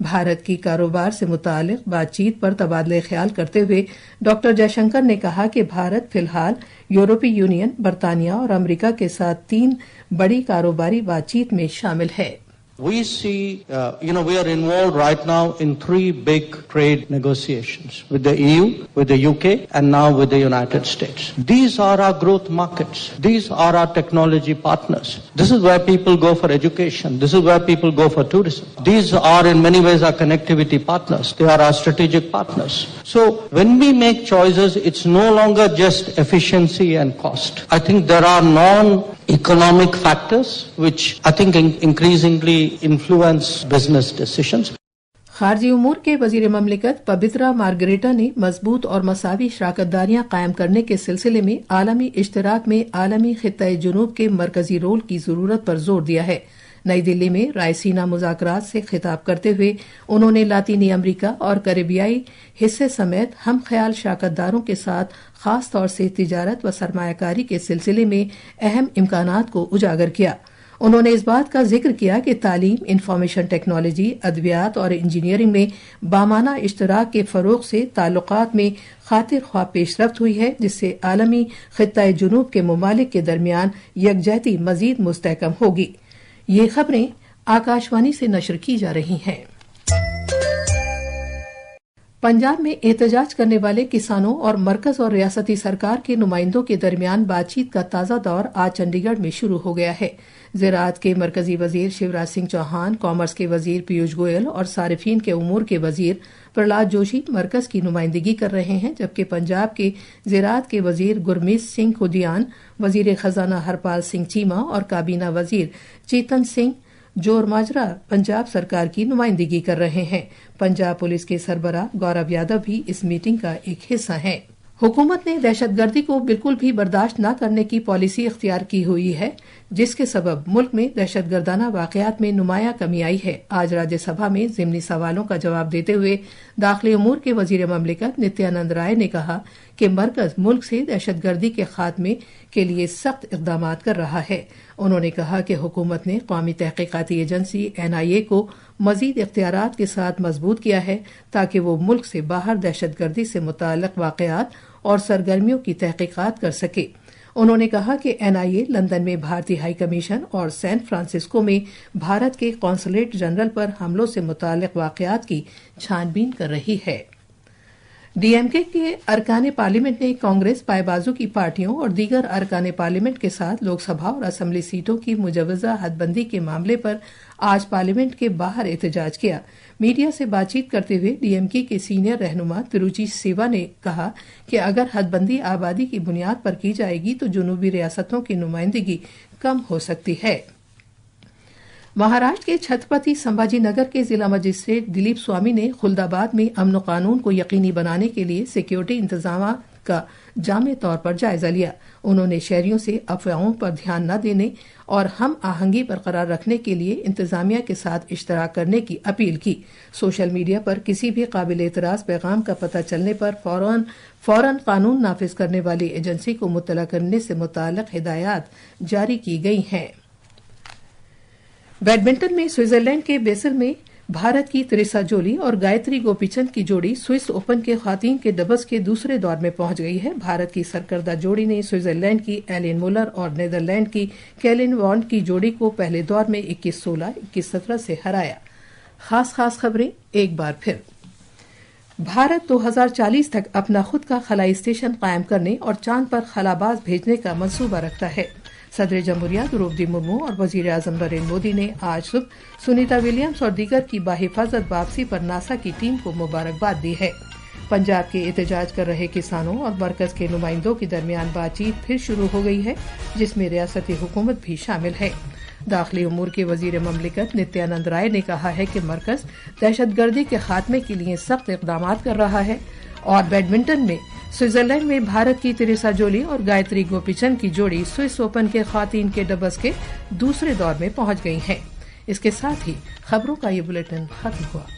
بھارت کی کاروبار سے متعلق بات چیت پر تبادلہ خیال کرتے ہوئے ڈاکٹر جے شنکر نے کہا کہ بھارت فی الحال یورپی یونین، برطانیہ اور امریکہ کے ساتھ 3 بڑی کاروباری بات چیت میں شامل ہے۔ We see, we are involved right now in 3 big trade negotiations with the EU, with the UK, and now with the United States. These are our growth markets. These are our technology partners. This is where people go for education. This is where people go for tourism. These are in many ways our connectivity partners. They are our strategic partners. So when we make choices, it's no longer just efficiency and cost. I think there are non-economic factors which I think increasingly influence business decisions. خارجی امور کے وزیر مملکت پبترا margarita نے مضبوط اور مساوی شراکت داریاں قائم کرنے کے سلسلے میں عالمی اشتراک میں عالمی خطۂ جنوب کے مرکزی رول کی ضرورت پر زور دیا ہے۔ نئی دلی میں رائسینا مذاکرات سے خطاب کرتے ہوئے انہوں نے لاطینی امریکہ اور کریبیائی حصے سمیت ہم خیال شراکت داروں کے ساتھ خاص طور سے تجارت و سرمایہ کاری کے سلسلے میں اہم امکانات کو اجاگر کیا۔ انہوں نے اس بات کا ذکر کیا کہ تعلیم، انفارمیشن ٹیکنالوجی، ادویات اور انجینئرنگ میں بامانہ اشتراک کے فروغ سے تعلقات میں خاطر خواہ پیش رفت ہوئی ہے، جس سے عالمی خطۂ جنوب کے ممالک کے درمیان یکجہتی مزید مستحکم ہوگی۔ یہ خبریں آکاشوانی سے نشر کی جا رہی ہیں۔ پنجاب میں احتجاج کرنے والے کسانوں اور مرکز اور ریاستی سرکار کے نمائندوں کے درمیان بات چیت کا تازہ دور آج چنڈی گڑھ میں شروع ہو گیا ہے۔ زراعت کے مرکزی وزیر شیوراج سنگھ چوہان، کامرس کے وزیر پیوش گوئل اور صارفین کے امور کے وزیر پرہلاد جوشی مرکز کی نمائندگی کر رہے ہیں، جبکہ پنجاب کے زراعت کے وزیر گرمیت سنگھ کھدیان، وزیر خزانہ ہرپال سنگھ چیمہ اور کابینہ وزیر چیتن سنگھ جور ماجرا پنجاب سرکار کی نمائندگی کر رہے ہیں۔ پنجاب پولیس کے سربراہ گورو یادو بھی اس میٹنگ کا ایک حصہ ہیں۔ حکومت نے دہشت گردی کو بالکل بھی برداشت نہ کرنے کی پالیسی اختیار کی ہوئی ہے، جس کے سبب ملک میں دہشت گردانہ واقعات میں نمایاں کمی آئی ہے۔ آج راجیہ سبھا میں ضمنی سوالوں کا جواب دیتے ہوئے داخلی امور کے وزیر مملکت نتیانند رائے نے کہا کہ مرکز ملک سے دہشت گردی کے خاتمے کے لیے سخت اقدامات کر رہا ہے۔ انہوں نے کہا کہ حکومت نے قومی تحقیقاتی ایجنسی NIA کو مزید اختیارات کے ساتھ مضبوط کیا ہے تاکہ وہ ملک سے باہر دہشت گردی سے متعلق واقعات اور سرگرمیوں کی تحقیقات کر سکے۔ انہوں نے کہا کہ NIA لندن میں بھارتی ہائی کمیشن اور سین فرانسسکو میں بھارت کے قونصلیٹ جنرل پر حملوں سے متعلق واقعات کی چھان بین کر رہی ہے۔ DMK کے ارکان پارلیمنٹ نے کانگریس، پائے بازو کی پارٹیوں اور دیگر ارکان پارلیمنٹ کے ساتھ لوک سبھا اور اسمبلی سیٹوں کی مجوزہ حد بندی کے معاملے پر آج پارلیمنٹ کے باہر احتجاج کیا۔ میڈیا سے بات چیت کرتے ہوئے DMK کے سینئر رہنما تروچی سیوا نے کہا کہ اگر حد بندی آبادی کی بنیاد پر کی جائے گی تو جنوبی ریاستوں کی نمائندگی کم ہو سکتی ہے۔ مہاراشٹر کے چھترپتی سمبھاجی نگر کے ضلع مجسٹریٹ دلیپ سوامی نے خلدآباد میں امن و قانون کو یقینی بنانے کے لیے سیکیورٹی انتظامات کا جامع طور پر جائزہ لیا۔ انہوں نے شہریوں سے افواہوں پر دھیان نہ دینے اور ہم آہنگی برقرار رکھنے کے لیے انتظامیہ کے ساتھ اشتراک کرنے کی اپیل کی۔ سوشل میڈیا پر کسی بھی قابل اعتراض پیغام کا پتہ چلنے پر فوراً قانون نافذ کرنے والی ایجنسی کو مطلع کرنے سے متعلق ہدایات جاری کی گئی ہیں۔ بیڈمنٹن میں سوئٹزرلینڈ کے بیسل میں بھارت کی تریسا جولی اور گایتری گوپی چند کی جوڑی سوئس اوپن کے خواتین کے ڈبلز کے دوسرے دور میں پہنچ گئی ہے۔ بھارت کی سرکردہ جوڑی نے سوئٹزرلینڈ کی ایلین مولر اور نیدرلینڈ کی کیلن وانڈ کی جوڑی کو پہلے دور میں 21-16، 21-17 سے ہرایا۔ خاص خبریں ایک بار پھر۔ بھارت 2040 تک اپنا خود کا خلائی اسٹیشن قائم کرنے اور چاند پر خلاباز بھیجنے کا منصوبہ رکھتا ہے۔ صدر جمہوریہ دروپدی مرمو اور وزیر اعظم نریندر مودی نے آج صبح سنیتا ولیمز اور دیگر کی بحفاظت واپسی پر ناسا کی ٹیم کو مبارکباد دی ہے۔ پنجاب کے احتجاج کر رہے کسانوں اور مرکز کے نمائندوں کے درمیان بات چیت پھر شروع ہو گئی ہے، جس میں ریاستی حکومت بھی شامل ہے۔ داخلی امور کے وزیر مملکت نتیانند رائے نے کہا ہے کہ مرکز دہشت گردی کے خاتمے کے لیے سخت اقدامات کر رہا ہے، اور بیڈمنٹن میں سوئٹزرلینڈ میں بھارت کی تریسا جولی اور گایتری گوپی چند کی جوڑی سوئس اوپن کے خواتین کے ڈبلز کے دوسرے دور میں پہنچ گئی ہیں۔ اس کے ساتھ ہی خبروں کا یہ بلیٹن ختم ہوا۔